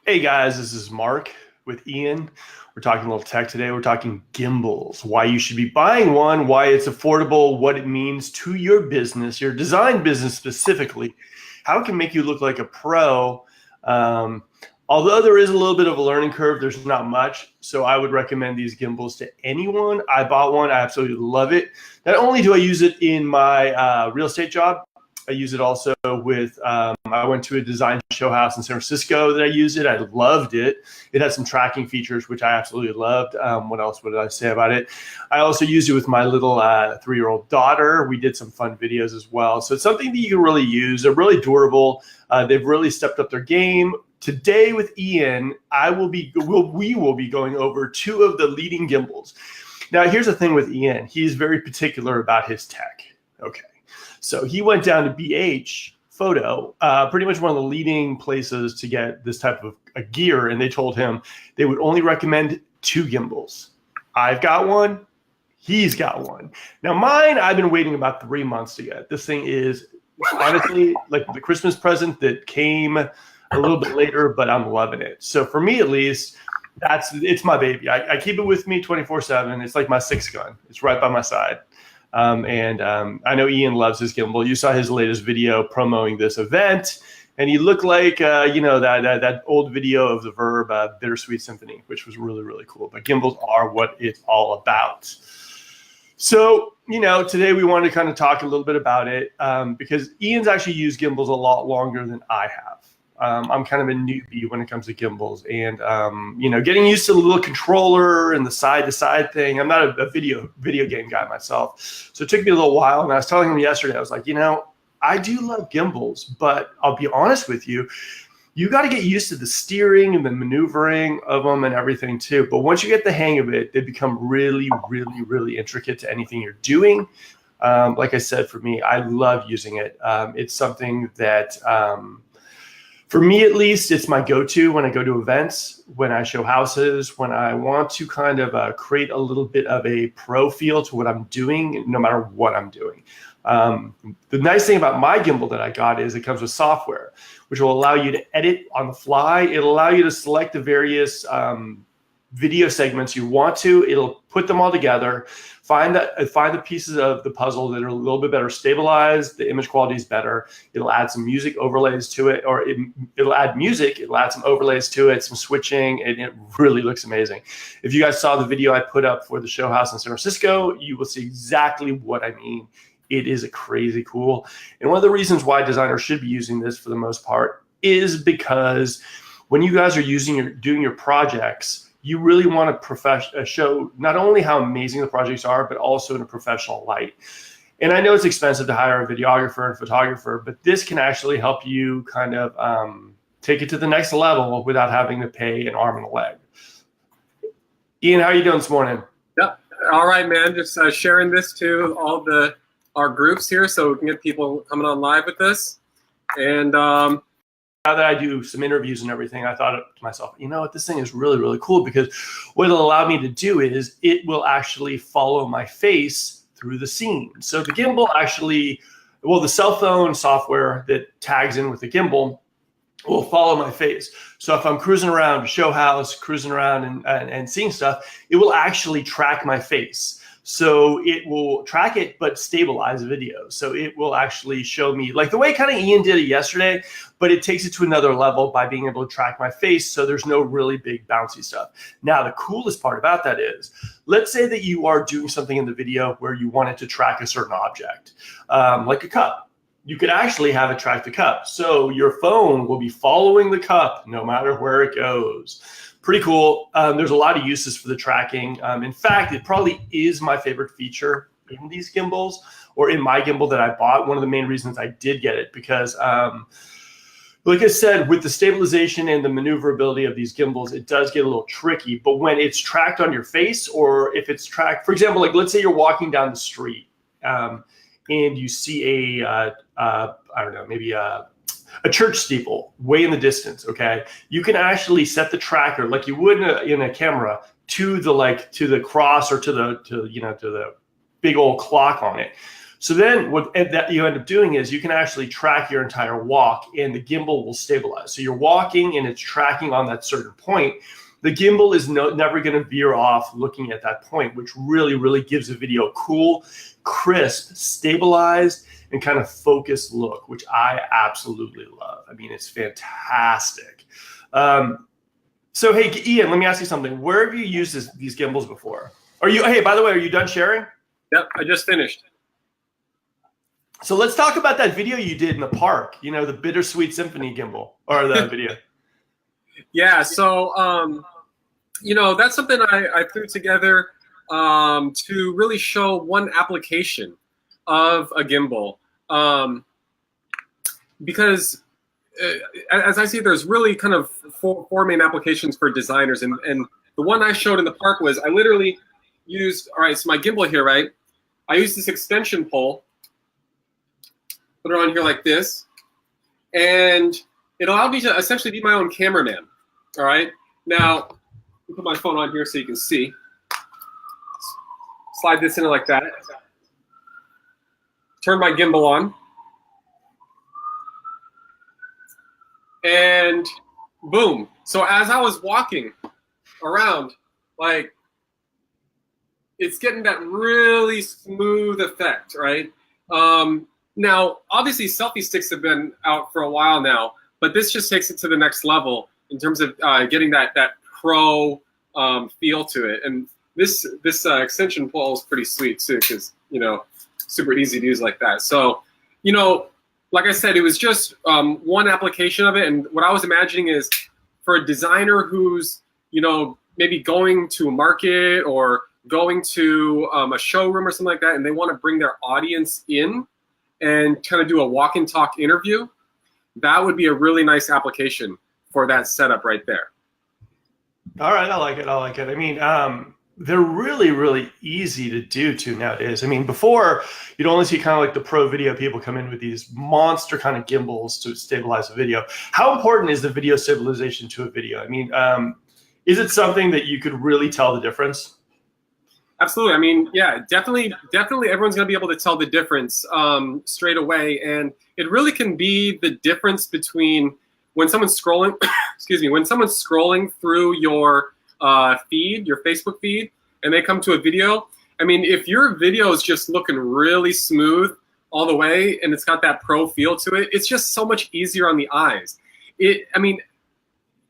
Hey guys, this is Mark with Ian. We're talking a little tech today. We're talking gimbals, why you should be buying one, why it's affordable, what it means to your business, your design business specifically, how it can make you look like a pro. Although there is a little bit of a learning curve, there's not much. So I would recommend these gimbals to anyone. I bought one. I absolutely love it. Not only do I use it in my real estate job, I use it also with, I went to a design show house in San Francisco that I used it. I loved it. It had some tracking features, which I absolutely loved. What else would I say about it? I also used it with my little 3-year-old daughter. We did some fun videos as well. So it's something that you can really use. They're really durable. They've really stepped up their game. Today with Ian, we will be going over 2 of the leading gimbals. Now, here's the thing with Ian. He's very particular about his tech. Okay. So he went down to BH Photo, pretty much one of the leading places to get this type of gear. And they told him they would only recommend 2 gimbals. I've got one. He's got one. Now mine, I've been waiting about 3 months to get. This thing is honestly like the Christmas present that came a little bit later, but I'm loving it. So for me, at least, it's my baby. I keep it with me 24/7. It's like my 6th gun. It's right by my side. I know Ian loves his gimbal. You saw his latest video promoting this event, and he looked like, that old video of the Verb Bittersweet Symphony, which was really, really cool. But gimbals are what it's all about. So, today we wanted to kind of talk a little bit about it because Ian's actually used gimbals a lot longer than I have. I'm kind of a newbie when it comes to gimbals, and getting used to the little controller and the side-to-side thing. I'm not a video game guy myself, so it took me a little while. And I was telling him yesterday, I was like, I do love gimbals, but I'll be honest with you, you got to get used to the steering and the maneuvering of them and everything too. But once you get the hang of it, they become really, really, really intricate to anything you're doing. Like I said, for me, I love using it. It's something that for me, at least, it's my go-to when I go to events, when I show houses, when I want to kind of create a little bit of a pro feel to what I'm doing, no matter what I'm doing. The nice thing about my gimbal that I got is it comes with software, which will allow you to edit on the fly. It'll allow you to select the various video segments you want to. It'll put them all together, find the pieces of the puzzle that are a little bit better stabilized, the image quality is better. It'll add some music overlays to it, or it'll add music, it'll add some overlays to it, some switching, and it really looks amazing. If you guys saw the video I put up for the show house in San Francisco, you will see exactly what I mean. It is a crazy cool. And one of the reasons why designers should be using this for the most part is because when you guys are doing your projects, you really want to show not only how amazing the projects are, but also in a professional light. And I know it's expensive to hire a videographer and photographer, but this can actually help you kind of take it to the next level without having to pay an arm and a leg. Ian, how are you doing this morning? Yeah, all right, man. Just sharing this to all our groups here so we can get people coming on live with this. And now that I do some interviews and everything, I thought to myself, what, this thing is really, really cool, because what it'll allow me to do is it will actually follow my face through the scene. So the gimbal actually, the cell phone software that tags in with the gimbal will follow my face. So if I'm cruising around a show house, cruising around and seeing stuff, it will actually track my face. So it will track it, but stabilize video. So it will actually show me, like the way kind of Ian did it yesterday, but it takes it to another level by being able to track my face. So there's no really big bouncy stuff. Now, the coolest part about that is, let's say that you are doing something in the video where you want it to track a certain object, like a cup. You could actually have it track the cup. So your phone will be following the cup no matter where it goes. Pretty cool. There's a lot of uses for the tracking. In fact, it probably is my favorite feature in these gimbals, or in my gimbal that I bought. One of the main reasons I did get it, because like I said, with the stabilization and the maneuverability of these gimbals, it does get a little tricky. But when it's tracked on your face, or if it's tracked, for example, like let's say you're walking down the street and you see I don't know, maybe a church steeple way in the distance. Okay, you can actually set the tracker like you would in a camera to the cross, or to the big old clock on it. So then what that you end up doing is you can actually track your entire walk and the gimbal will stabilize. So you're walking and it's tracking on that certain point. The gimbal is never going to veer off looking at that point, which really, really gives the video a cool, crisp, stabilized, and kind of focused look, which I absolutely love. I mean, it's fantastic. So, hey, Ian, let me ask you something. Where have you used these gimbals before? Hey, by the way, are you done sharing? Yep, I just finished. So let's talk about that video you did in the park, you know, the Bittersweet Symphony gimbal, or the video. Yeah, so, you know, that's something I threw together to really show one application of a gimbal. Because as I see, there's really kind of four main applications for designers. And the one I showed in the park was I literally used, all right, so my gimbal here, right? I used this extension pole, put it on here like this, and it allowed me to essentially be my own cameraman, all right? Now, I'll put my phone on here so you can see. Slide this in like that. Turn my gimbal on. And boom. So as I was walking around, like, it's getting that really smooth effect, right? Now, obviously, selfie sticks have been out for a while now, but this just takes it to the next level in terms of getting that pro feel to it. And this extension pole is pretty sweet too, because, you know, super easy to use like that. So, you know, like I said, it was just one application of it. And what I was imagining is for a designer who's, you know, maybe going to a market or going to a showroom or something like that, and they want to bring their audience in and kind of do a walk and talk interview, that would be a really nice application for that setup right there. All right, I like it. I like it. I mean, they're really, really easy to do too nowadays. I mean, before you'd only see kind of like the pro video people come in with these monster kind of gimbals to stabilize a video. How important is the video stabilization to a video? I mean, is it something that you could really tell the difference? Absolutely. I mean, yeah, definitely everyone's going to be able to tell the difference straight away. And it really can be the difference between when someone's scrolling, excuse me, when someone's scrolling through your feed, your Facebook feed, and they come to a video. I mean, if your video is just looking really smooth all the way and it's got that pro feel to it, it's just so much easier on the eyes. I mean,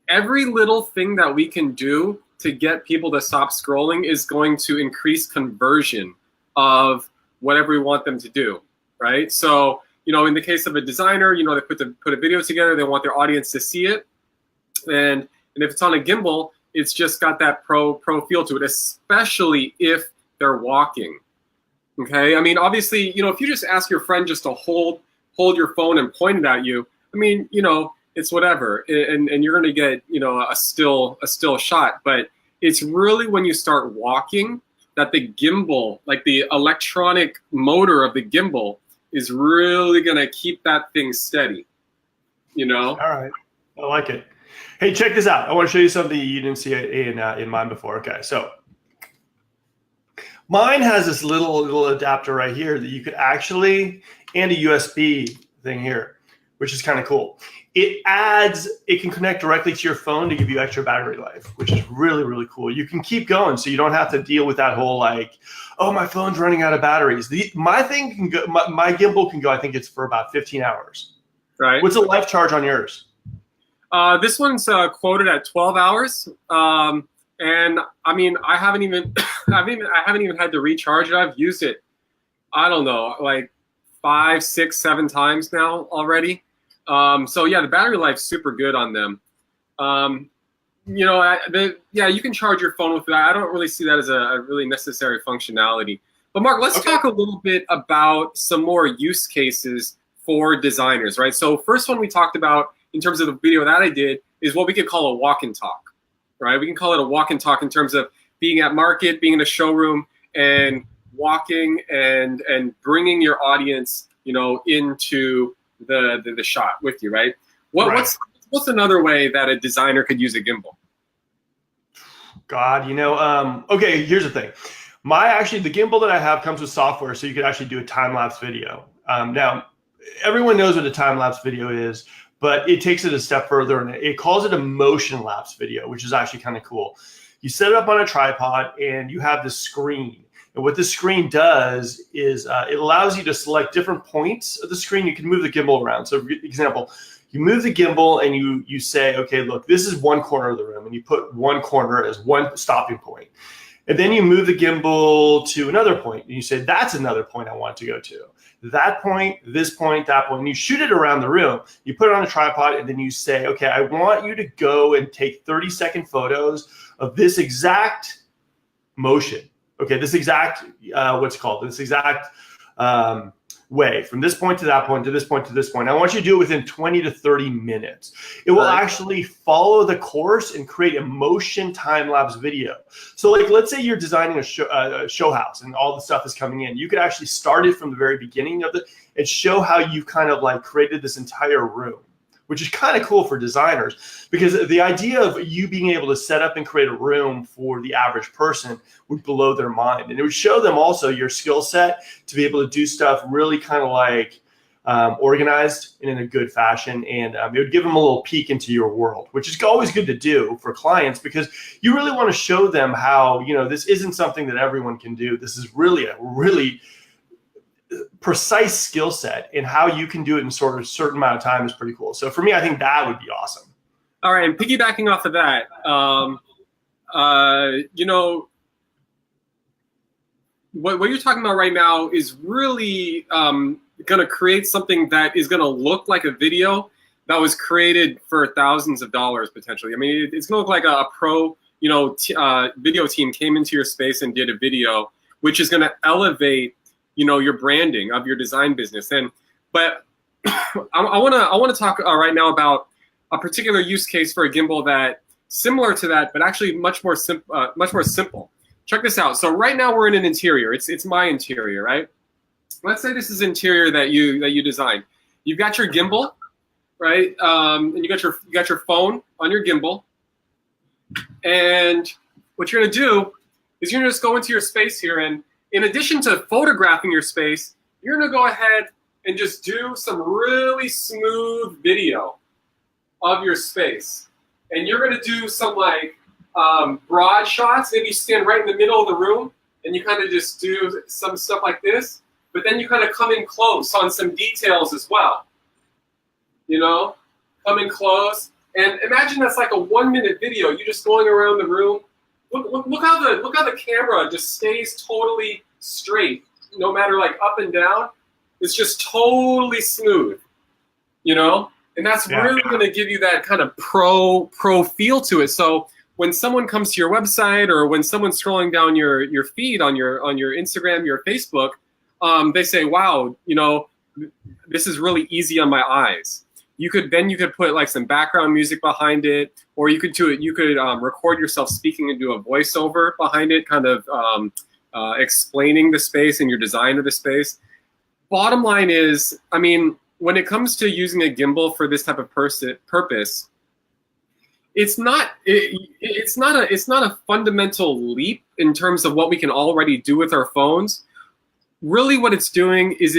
every little thing that we can do to get people to stop scrolling is going to increase conversion of whatever we want them to do, right? So, you know, in the case of a designer, you know, they put a video together, they want their audience to see it, and if it's on a gimbal, it's just got that pro feel to it, especially if they're walking. Okay, I mean, obviously, you know, if you just ask your friend just to hold your phone and point it at you, I mean, you know, it's whatever, and you're going to get, you know, a still shot. But it's really when you start walking that the gimbal, like the electronic motor of the gimbal, is really going to keep that thing steady. You know. All right, I like it. Hey, check this out. I want to show you something you didn't see in mine before. Okay, so mine has this little adapter right here that you could actually, and a USB thing here, which is kind of cool. It can connect directly to your phone to give you extra battery life, which is really, really cool. You can keep going, so you don't have to deal with that whole like, oh, my phone's running out of batteries. My thing can go, my gimbal can go, I think it's for about 15 hours. Right. What's the life charge on yours? This one's quoted at 12 hours. And I mean, I haven't even had to recharge it. I've used it, I don't know, like 5, 6, 7 times now already. So yeah, the battery life's super good on them. You know, yeah, you can charge your phone with that. I don't really see that as a really necessary functionality. But Mark, let's talk a little bit about some more use cases for designers, right? So first one we talked about in terms of the video that I did is what we could call a walk and talk, right? We can call it a walk and talk in terms of being at market, being in a showroom, and walking and bringing your audience, you know, into the shot with you, right? What's another way that a designer could use a gimbal? God, you know, okay, here's the thing. The gimbal that I have comes with software, so you could actually do a time-lapse video. Now, everyone knows what a time-lapse video is, but it takes it a step further, and it calls it a motion-lapse video, which is actually kind of cool. You set it up on a tripod, and you have this screen. And what this screen does is it allows you to select different points of the screen. You can move the gimbal around. So, for example, you move the gimbal and you say, okay, look, this is one corner of the room, and you put one corner as one stopping point. And then you move the gimbal to another point, and you say, that's another point I want to go to. That point, this point, that point. And you shoot it around the room. You put it on a tripod, and then you say, okay, I want you to go and take 30-second photos of this exact motion. Okay, this exact, this exact way, from this point to that point to this point to this point. I want you to do it within 20 to 30 minutes. It will actually follow the course and create a motion time-lapse video. So like, let's say you're designing a show house and all the stuff is coming in. You could actually start it from the very beginning of it and show how you kind of like created this entire room, which is kind of cool for designers, because the idea of you being able to set up and create a room for the average person would blow their mind. And it would show them also your skill set to be able to do stuff really kind of like organized and in a good fashion. And it would give them a little peek into your world, which is always good to do for clients, because you really want to show them how, you know, this isn't something that everyone can do. This is really a really precise skill set, and how you can do it in sort of a certain amount of time is pretty cool. So for me, I think that would be awesome. All right, and piggybacking off of that, you know, what you're talking about right now is really going to create something that is going to look like a video that was created for thousands of dollars potentially. I mean, it's going to look like a pro, you know, video team came into your space and did a video, which is going to elevate, you know, your branding of your design business. But I want to talk right now about a particular use case for a gimbal that similar to that, but actually much more simple. Check this out. So right now we're in an interior. It's my interior, right? Let's say this is interior that you designed. You've got your gimbal, right? And you got your phone on your gimbal. And what you're gonna do is you're gonna just go into your space here, and in addition to photographing your space, you're gonna go ahead and just do some really smooth video of your space. And you're gonna do some like broad shots. Maybe you stand right in the middle of the room and you kind of just do some stuff like this, but then you kind of come in close on some details as well. You know, come in close. And imagine that's like a 1-minute video. You're just going around the room. Look how the camera just stays totally straight, no matter like up and down. It's just totally smooth, you know. And that's really going to give you that kind of pro feel to it. So when someone comes to your website, or when someone's scrolling down your feed on your Instagram, your Facebook, they say, "Wow, you know, this is really easy on my eyes." You could put like some background music behind it, or you could record yourself speaking and do a voiceover behind it, kind of explaining the space and your design of the space. Bottom line is, I mean, when it comes to using a gimbal for this type of purpose, it's not a fundamental leap in terms of what we can already do with our phones. Really, what it's doing is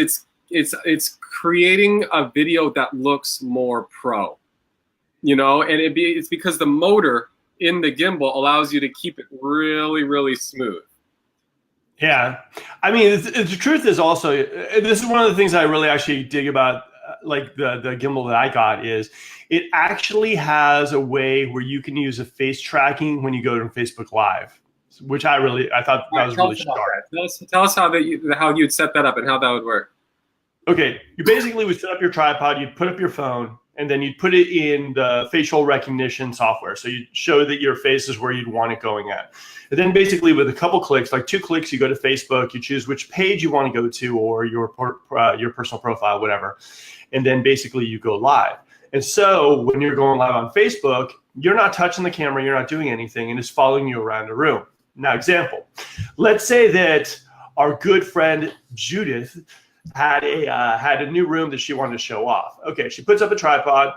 it's creating a video that looks more pro, you know, and it's because the motor in the gimbal allows you to keep it really, really smooth. Yeah, I mean, the truth is also, this is one of the things I really actually dig about, like the gimbal that I got, is it actually has a way where you can use a face tracking when you go to Facebook Live, which I thought that was really smart. Tell us how you'd set that up and how that would work. Okay, you basically would set up your tripod, you'd put up your phone, and then you'd put it in the facial recognition software. So you'd show that your face is where you'd want it going at. And then basically with a couple clicks, like 2 clicks, you go to Facebook, you choose which page you want to go to, or your personal profile, whatever. And then basically you go live. And so when you're going live on Facebook, you're not touching the camera, you're not doing anything, and it's following you around the room. Now, example, let's say that our good friend Judith had a new room that she wanted to show off. Okay, she puts up a tripod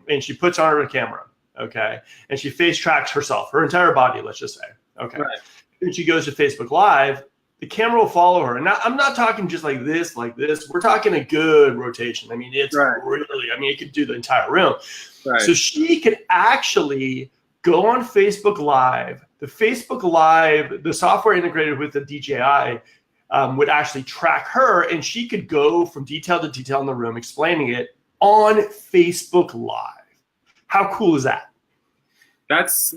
and she puts on her camera. Okay, and she face tracks herself, her entire body, let's just say. Okay, right. And she goes to Facebook Live, the camera will follow her. And I'm not talking just like this. We're talking a good rotation. I mean, it's really, I mean, it could do the entire room. Right. So she could actually go on Facebook Live. The Facebook Live, the software integrated with the DJI would actually track her, and she could go from detail to detail in the room explaining it on Facebook Live. How cool is that? That's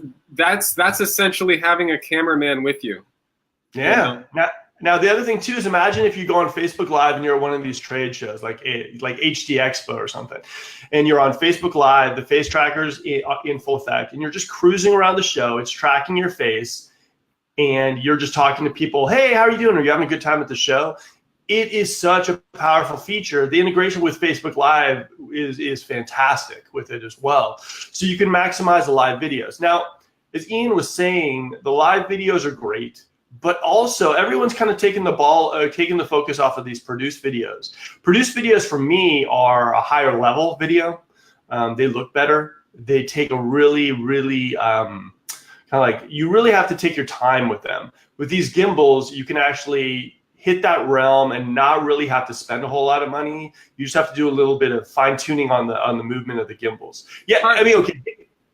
essentially having a cameraman with you. Yeah. Now the other thing too is, imagine if you go on Facebook Live and you're at one of these trade shows like HD Expo or something, and you're on Facebook Live, the face tracker's in full effect, and you're just cruising around the show. It's tracking your face, and you're just talking to people. Hey, how are you doing? Are you having a good time at the show? It is such a powerful feature. The integration with Facebook Live is fantastic with it as well. So you can maximize the live videos. Now, as Ian was saying, the live videos are great, but also everyone's kind of taking the focus off of these produced videos. Produced videos for me are a higher level video. They look better. They take a really, really kind of like, you really have to take your time with them. With these gimbals, you can actually hit that realm and not really have to spend a whole lot of money. You just have to do a little bit of fine tuning on the movement of the gimbals. Yeah, I mean, okay.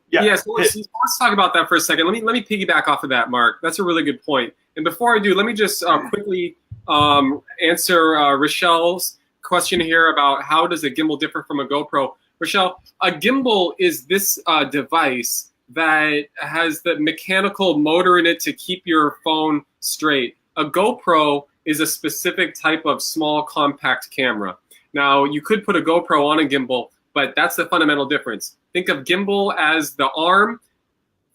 Yeah, so let's talk about that for a second. Let me piggyback off of that, Mark. That's a really good point. And before I do, let me just quickly answer Rochelle's question here about how does a gimbal differ from a GoPro. Rochelle, a gimbal is this device that has the mechanical motor in it to keep your phone straight. A GoPro is a specific type of small compact camera. Now, you could put a GoPro on a gimbal, but that's the fundamental difference. Think of gimbal as the arm,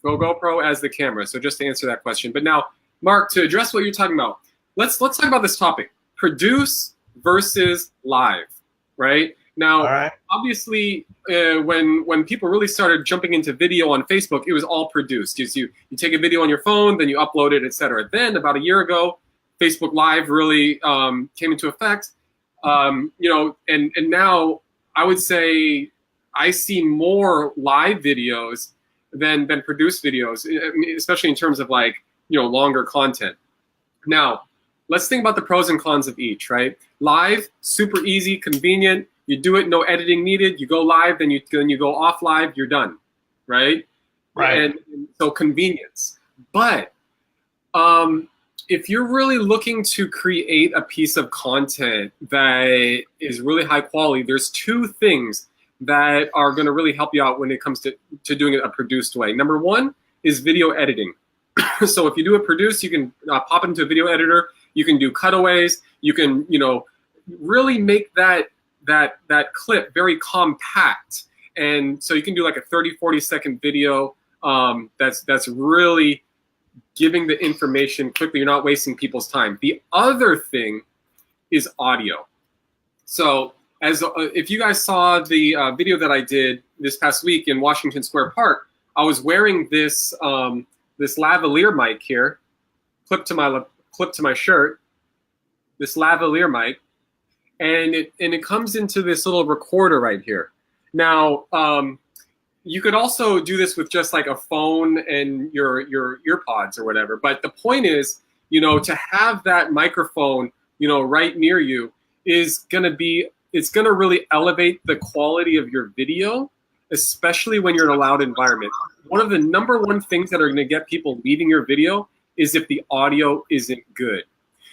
GoPro as the camera. So just to answer that question. But now, Mark, to address what you're talking about, let's talk about this topic: produce versus live, right? Now, obviously, when people really started jumping into video on Facebook, it was all produced. You take a video on your phone, then you upload it, etc. Then about a year ago, Facebook Live really came into effect. You know, and now I would say I see more live videos than produced videos, especially in terms of like, you know, longer content. Now, let's think about the pros and cons of each, right? Live, super easy, convenient. You do it, no editing needed. You go live, then you go off live, you're done, right? Right. And so convenience. But if you're really looking to create a piece of content that is really high quality, there's two things that are going to really help you out when it comes to doing it a produced way. Number one is video editing. So if you do it produced, you can pop it into a video editor. You can do cutaways. You can, you know, really make that clip very compact. And so you can do like a 30, 40-second video that's really giving the information quickly. You're not wasting people's time. The other thing is audio. So as if you guys saw the video that I did this past week in Washington Square Park, I was wearing this this lavalier mic here, clipped to my shirt. This lavalier mic, and it comes into this little recorder right here. Now, you could also do this with just like a phone and your earpods or whatever. But the point is, you know, to have that microphone, you know, right near you is it's gonna really elevate the quality of your video, especially when you're in a loud environment. One of the number one things that are gonna get people leaving your video is if the audio isn't good.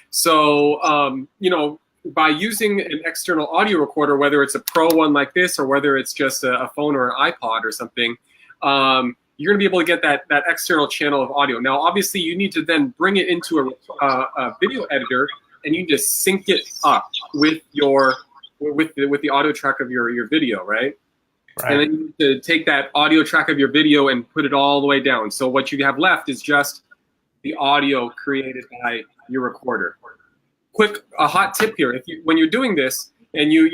So, you know, by using an external audio recorder, whether it's a pro one like this or whether it's just a phone or an iPod or something, you're going to be able to get that external channel of audio. Now, obviously, you need to then bring it into a video editor, and you just sync it up with the audio track of your video, right? And then you need to take that audio track of your video and put it all the way down. So what you have left is just the audio created by your recorder. A hot tip here: when you're doing this and you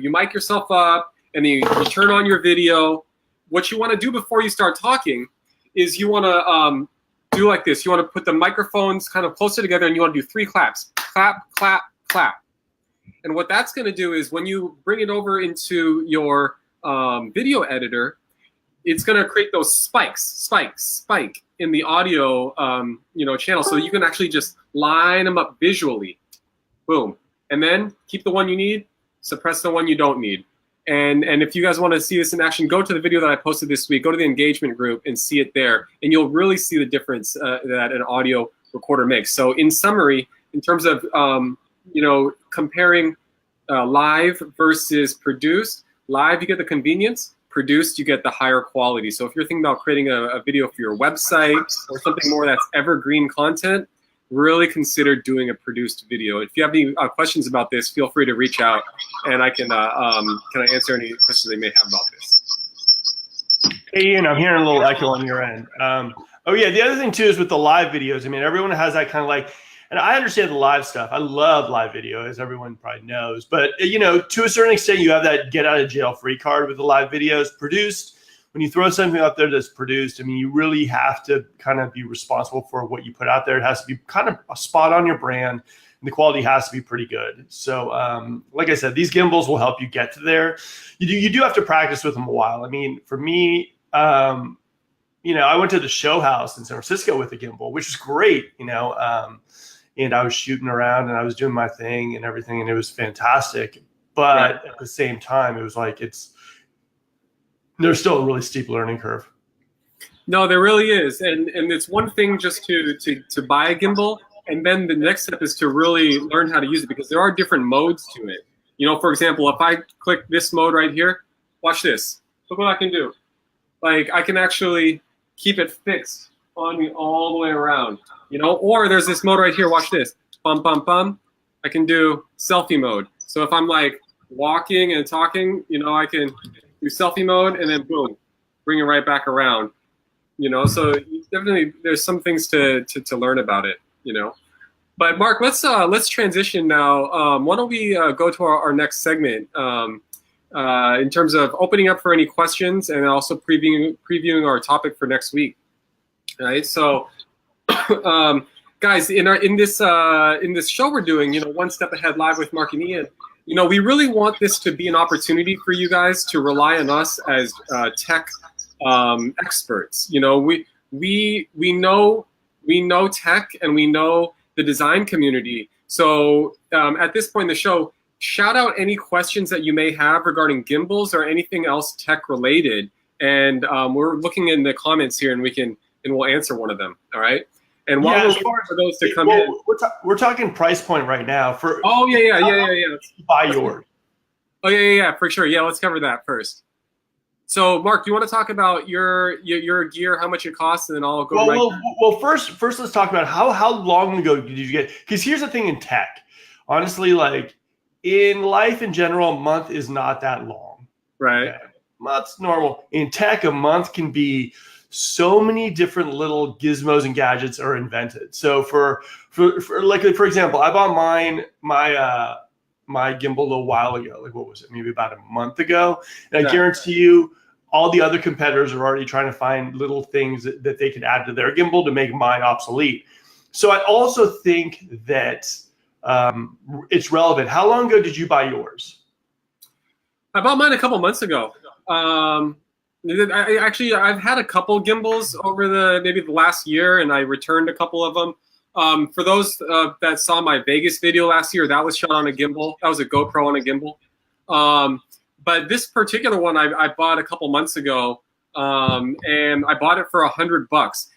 mic yourself up and then you turn on your video, what you want to do before you start talking is you want to do like this. You want to put the microphones kind of closer together, and you want to do 3 claps: clap, clap, clap. And what that's going to do is when you bring it over into your video editor, it's going to create those spike in the audio, channel. So you can actually just line them up visually. Boom. And then keep the one you need, suppress the one you don't need. And if you guys want to see this in action, go to the video that I posted this week, go to the engagement group and see it there. And you'll really see the difference that an audio recorder makes. So in summary, in terms of, comparing live versus produced, live, you get the convenience. Produced, you get the higher quality. So if you're thinking about creating a video for your website or something more that's evergreen content, really consider doing a produced video. If you have any questions about this, feel free to reach out, and I can answer any questions they may have about this. Hey, Ian, I'm hearing a little echo on your end. Oh yeah, the other thing too is with the live videos. I mean, everyone has that kind of like, and I understand the live stuff. I love live video, as everyone probably knows. But to a certain extent, you have that get out of jail free card with the live videos. Produced, when you throw something out there that's produced, I mean, you really have to kind of be responsible for what you put out there. It has to be kind of a spot on your brand, and the quality has to be pretty good. So, like I said, these gimbals will help you get to there. You do have to practice with them a while. I mean, for me, I went to the show house in San Francisco with a gimbal, which was great, and I was shooting around and I was doing my thing and everything, and it was fantastic. But at the same time, it was like there's still a really steep learning curve. No, there really is, and it's one thing just to buy a gimbal, and then the next step is to really learn how to use it, because there are different modes to it. For example, if I click this mode right here, watch this. Look what I can do. Like, I can actually keep it fixed on me all the way around. Or there's this mode right here. Watch this. Bum, bum, bum. I can do selfie mode. So if I'm like walking and talking, I can do selfie mode and then boom, bring it right back around. So definitely there's some things to learn about it. But Mark, let's transition now. Why don't we go to our next segment in terms of opening up for any questions and also previewing our topic for next week. All right. So. Guys, in this show we're doing, One Step Ahead Live with Mark and Ian, we really want this to be an opportunity for you guys to rely on us as tech experts. We know tech, and we know the design community. So at this point in the show, shout out any questions that you may have regarding gimbals or anything else tech related, and we're looking in the comments here, and we'll answer one of them. All right. And while we're waiting for those to come in, we're talking price point right now. For buy yours. Oh yeah, for sure. Yeah, let's cover that first. So, Mark, do you want to talk about your gear, how much it costs, and then I'll go. Well, first let's talk about how long ago did you get? Because here's the thing in tech, honestly, like in life in general, a month is not that long. Right. Okay? Month's normal. In tech, a month can be so many different little gizmos and gadgets are invented. So for example, I bought my gimbal a little while ago. Like, what was it? Maybe about a month ago. And I guarantee you, all the other competitors are already trying to find little things that they could add to their gimbal to make mine obsolete. So I also think that it's relevant. How long ago did you buy yours? I bought mine a couple months ago. I've had a couple gimbals over maybe the last year, and I returned a couple of them. For those that saw my Vegas video last year, that was shot on a gimbal. That was a GoPro on a gimbal. But this particular one I bought a couple months ago, and I bought it for $100.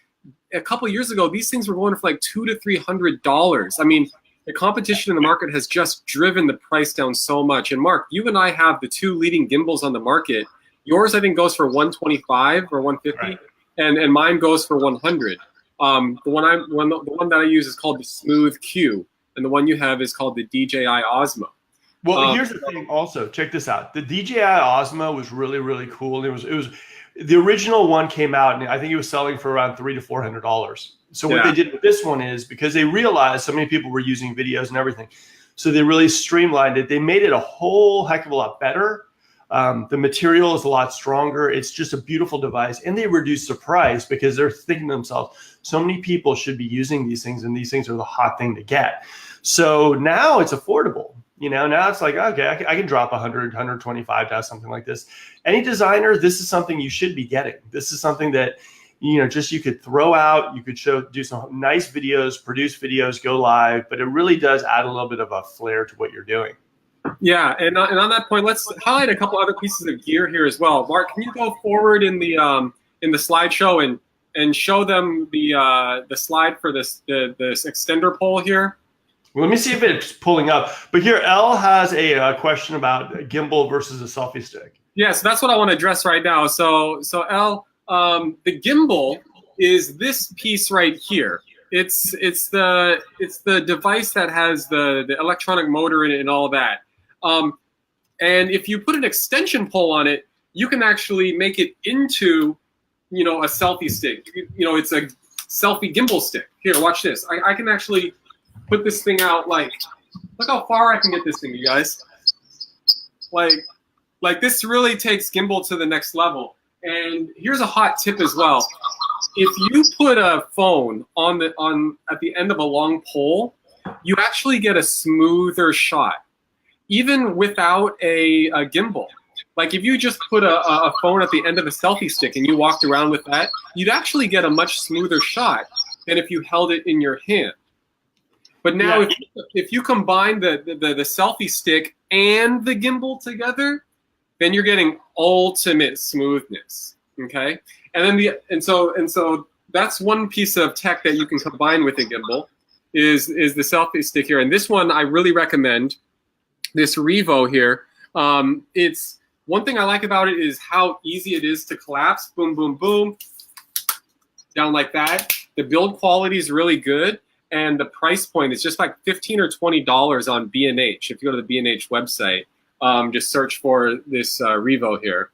A couple years ago, these things were going for like $200 to $300. I mean, the competition in the market has just driven the price down so much. And Mark, you and I have the two leading gimbals on the market. Yours, I think, goes for $125 or $150, right, and mine goes for $100. The one that I use is called the Smooth-Q, and the one you have is called the DJI Osmo. Well, here's the thing. Also, check this out. The DJI Osmo was really, really cool. It was the original one came out, and I think it was selling for around $300 to $400. So what they did with this one is, because they realized so many people were using videos and everything, so they really streamlined it. They made it a whole heck of a lot better. The material is a lot stronger. It's just a beautiful device, and they reduced the price because they're thinking to themselves, so many people should be using these things, and these things are the hot thing to get. So now it's affordable. Now it's like, okay, I can drop 100, 125 to have something like this. Any designer, this is something you should be getting. This is something that, just you could throw out, you could do some nice videos, produce videos, go live, but it really does add a little bit of a flair to what you're doing. Yeah, and on that point, let's highlight a couple other pieces of gear here as well. Mark, can you go forward in the slideshow and show them the slide for this extender pole here? Well, let me see if it's pulling up. But here, Elle has a question about gimbal versus a selfie stick. Yeah, so that's what I want to address right now. So Elle, the gimbal is this piece right here. It's the device that has the electronic motor in it and all of that. And if you put an extension pole on it, you can actually make it into, a selfie stick. It's a selfie gimbal stick. Here, watch this. I can actually put this thing out, like, look how far I can get this thing, you guys. Like this really takes gimbal to the next level. And here's a hot tip as well. If you put a phone at the end of a long pole, you actually get a smoother shot, even without a gimbal. Like if you just put a phone at the end of a selfie stick and you walked around with that, you'd actually get a much smoother shot than if you held it in your hand. But now, if you combine the selfie stick and the gimbal together, then you're getting ultimate smoothness. Okay, and so that's one piece of tech that you can combine with a gimbal is the selfie stick here. And this one I really recommend. This Revo here. It's one thing I like about it is how easy it is to collapse. Boom, boom, boom, down like that. The build quality is really good. And the price point is just like $15 or $20 on B&H. If you go to the B&H website, just search for this Revo here.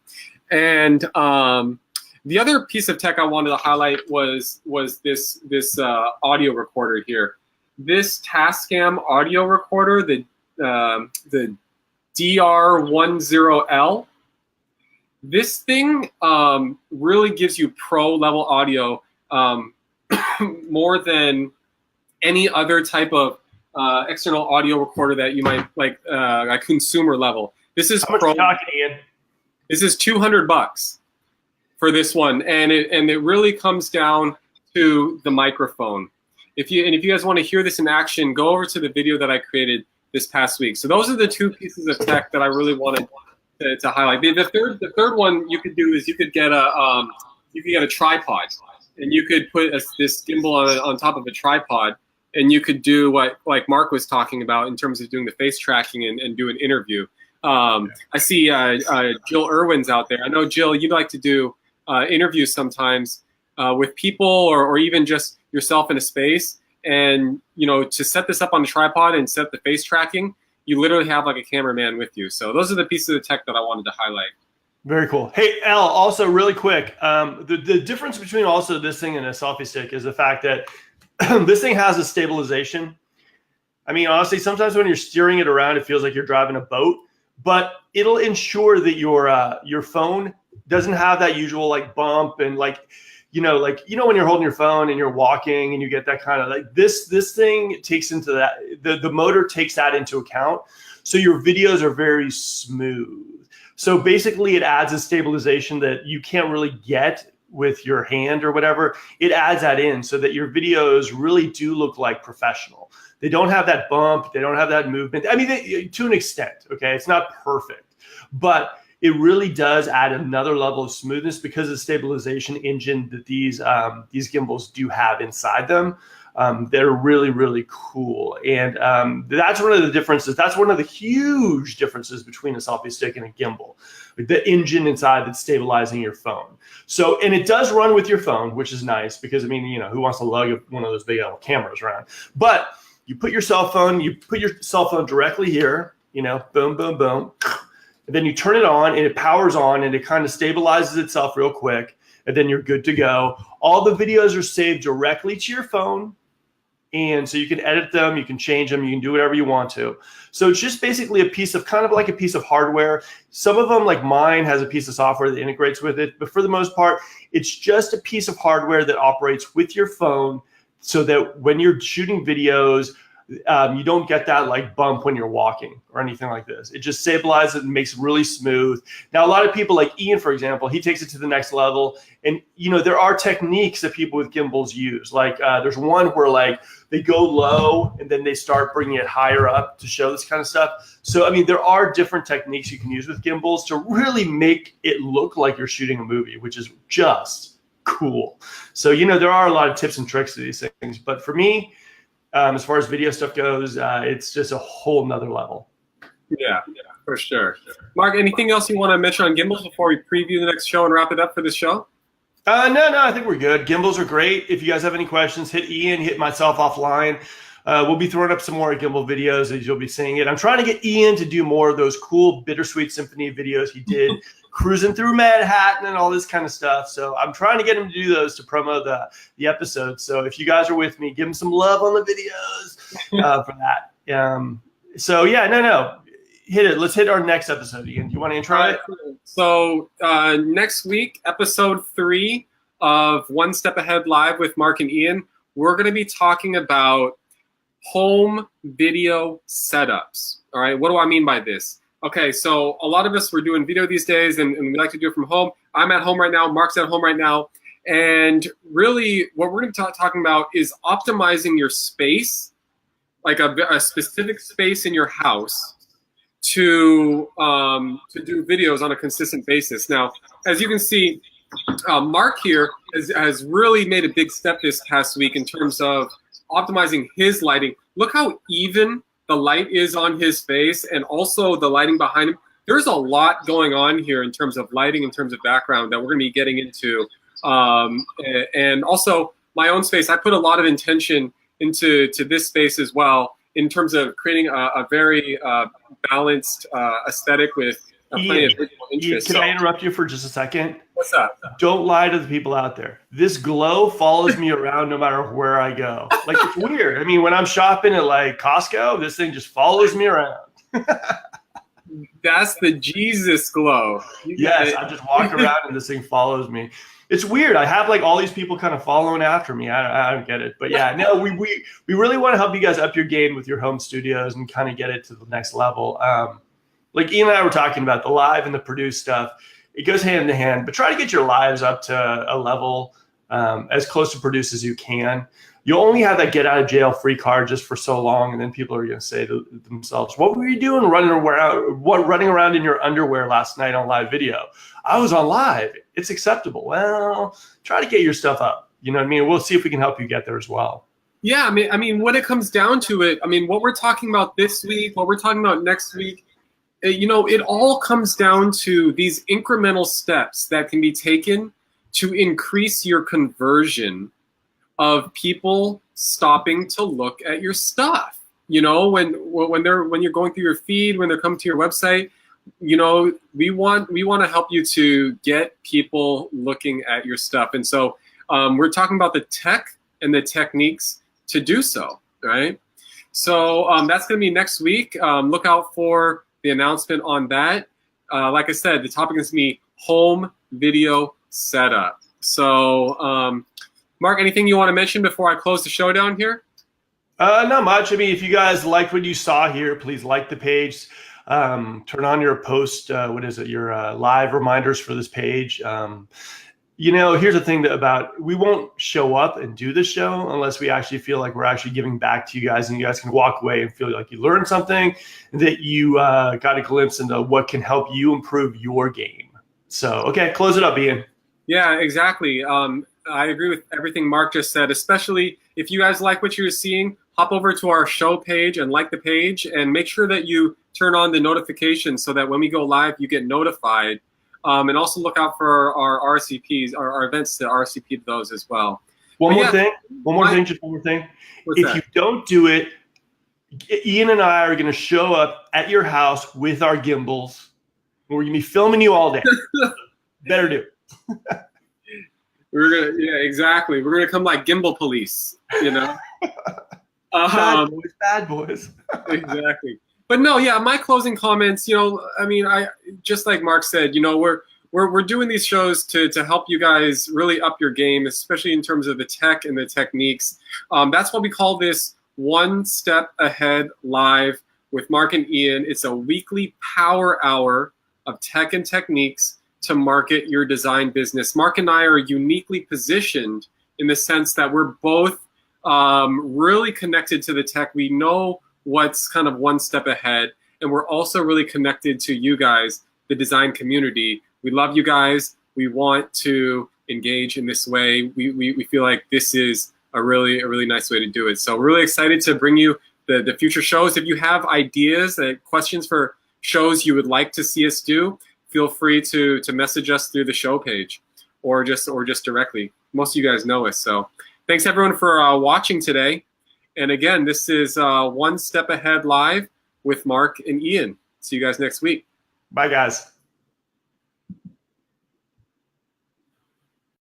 And the other piece of tech I wanted to highlight was this audio recorder here. This Tascam audio recorder, the DR10L. This thing really gives you pro level audio more than any other type of external audio recorder that you might like a consumer level. This is how much are you talking, Ian? This is $200 for this one, and it really comes down to the microphone. If you guys want to hear this in action, go over to the video that I created this past week. So those are the two pieces of tech that I really wanted to highlight. The third one you could do is you could get a tripod, and you could put this gimbal on top of a tripod. And you could do what like Mark was talking about in terms of doing the face tracking and do an interview. I see Jill Irwin's out there. I know, Jill, you'd like to do interviews sometimes with people or even just yourself in a space. And, to set this up on the tripod and set the face tracking, you literally have like a cameraman with you. So those are the pieces of tech that I wanted to highlight. Very cool. Hey, Elle, also really quick, the difference between also this thing and a selfie stick is the fact that this thing has a stabilization. I mean, honestly, sometimes when you're steering it around, it feels like you're driving a boat, but it'll ensure that your phone doesn't have that usual like bump and when you're holding your phone and you're walking and you get that kind of like this thing takes into that, the motor takes that into account. So your videos are very smooth. So basically it adds a stabilization that you can't really get with your hand or whatever. It adds that in so that your videos really do look like professional. They don't have that bump. They don't have that movement. I mean, to an extent, okay? It's not perfect, but it really does add another level of smoothness because of the stabilization engine that these gimbals do have inside them. They're really, really cool. And that's one of the differences. That's one of the huge differences between a selfie stick and a gimbal. The engine inside that's stabilizing your phone. So, and it does run with your phone, which is nice because, I mean, who wants to lug one of those big old cameras around? But you put your cell phone directly here, boom, boom, boom. And then you turn it on and it powers on and it kind of stabilizes itself real quick. And then you're good to go. All the videos are saved directly to your phone. And so you can edit them, you can change them, you can do whatever you want to. So it's just basically a piece of hardware. Some of them, like mine, has a piece of software that integrates with it. But for the most part, it's just a piece of hardware that operates with your phone so that when you're shooting videos, You don't get that like bump when you're walking or anything like this. It just stabilizes and makes it really smooth. Now, a lot of people like Ian, for example, he takes it to the next level. And, you know, there are techniques that people with gimbals use. Like there's one where like they go low and then they start bringing it higher up to show this kind of stuff. So, I mean, there are different techniques you can use with gimbals to really make it look like you're shooting a movie, which is just cool. So, you know, there are a lot of tips and tricks to these things. But for me, as far as video stuff goes, it's just a whole nother level. Yeah, for sure. Mark, anything else you want to mention on gimbals before we preview the next show and wrap it up for this show? No, I think we're good. Gimbals are great. If you guys have any questions, hit Ian, hit myself offline. We'll be throwing up some more gimbal videos as you'll be seeing it. I'm trying to get Ian to do more of those cool Bittersweet Symphony videos he did, cruising through Manhattan and all this kind of stuff. So I'm trying to get him to do those to promo the episodes. So if you guys are with me, give him some love on the videos for that. So yeah, no. Hit it. Let's hit our next episode, Ian. Do you want to intro it? So next week, episode 3 of One Step Ahead Live with Mark and Ian, we're going to be talking about home video setups. All right, what do I mean by this? Okay, so a lot of us, we're doing video these days, and we like to do it from home. I'm at home right now. Mark's at home right now. And really, what we're going to be talking about is optimizing your space, like a specific space in your house, to do videos on a consistent basis. Now, as you can see, Mark here has really made a big step this past week in terms of optimizing his lighting. Look how even the light is on his face and also the lighting behind him. There's a lot going on here in terms of lighting, in terms of background that we're going to be getting into. And also my own space, I put a lot of intention into this space as well, in terms of creating a very balanced aesthetic with plenty of visual interest. Can I interrupt you for just a second? What's up? Don't lie to the people out there. This glow follows me around no matter where I go. Like, it's weird. I mean, when I'm shopping at like Costco, this thing just follows me around. That's the Jesus glow. Yes, I just walk around and this thing follows me. It's weird. I have like all these people kind of following after me. I don't get it. But yeah, no, we really want to help you guys up your game with your home studios and kind of get it to the next level. Like Ian and I were talking about the live and the produced stuff. It goes hand in hand, but try to get your lives up to a level as close to produced as you can. You'll only have that get out of jail free card just for so long, and then people are going to say to themselves, "What were you doing running around in your underwear last night on live video?" I was on live. It's acceptable. Well, try to get your stuff up. You know what I mean? We'll see if we can help you get there as well. Yeah, I mean, when it comes down to it, I mean, what we're talking about this week, what we're talking about next week, you know, it all comes down to these incremental steps that can be taken to increase your conversion of people stopping to look at your stuff. You know, when you're going through your feed, when they're coming to your website, you know, we want to help you to get people looking at your stuff. And so we're talking about the tech and the techniques to do so, right? So that's going to be next week. Look out for the announcement on that. Like I said, the topic is going to be home video setup. So Mark, anything you want to mention before I close the show down here? Not much. I mean, if you guys liked what you saw here, please like the page. Turn on your post, your live reminders for this page. You know, here's the thing we won't show up and do the show unless we actually feel like we're actually giving back to you guys, and you guys can walk away and feel like you learned something, and that you got a glimpse into what can help you improve your game. So, okay, close it up, Ian. Yeah, exactly. I agree with everything Mark just said, especially if you guys like what you're seeing, hop over to our show page and like the page, and make sure that you turn on the notifications so that when we go live, you get notified. And also look out for our RSVPs, our events to RSVP to those as well. One more thing. If you don't do it, Ian and I are going to show up at your house with our gimbals. We're going to be filming you all day. Better do it. Yeah, exactly. We're gonna come like gimbal police, you know. Bad boys. Exactly. But no, yeah. My closing comments, you know, I mean, I just like Mark said, you know, we're doing these shows to help you guys really up your game, especially in terms of the tech and the techniques. That's why we call this One Step Ahead Live with Mark and Ian. It's a weekly power hour of tech and techniques to market your design business. Mark and I are uniquely positioned in the sense that we're both really connected to the tech. We know what's kind of one step ahead, and we're also really connected to you guys, the design community. We love you guys. We want to engage in this way. We feel like this is a really nice way to do it. So we're really excited to bring you the future shows. If you have ideas, questions for shows you would like to see us do, feel free to message us through the show page or just directly. Most of you guys know us. So thanks everyone for watching today. And again, this is One Step Ahead Live with Mark and Ian. See you guys next week. Bye, guys.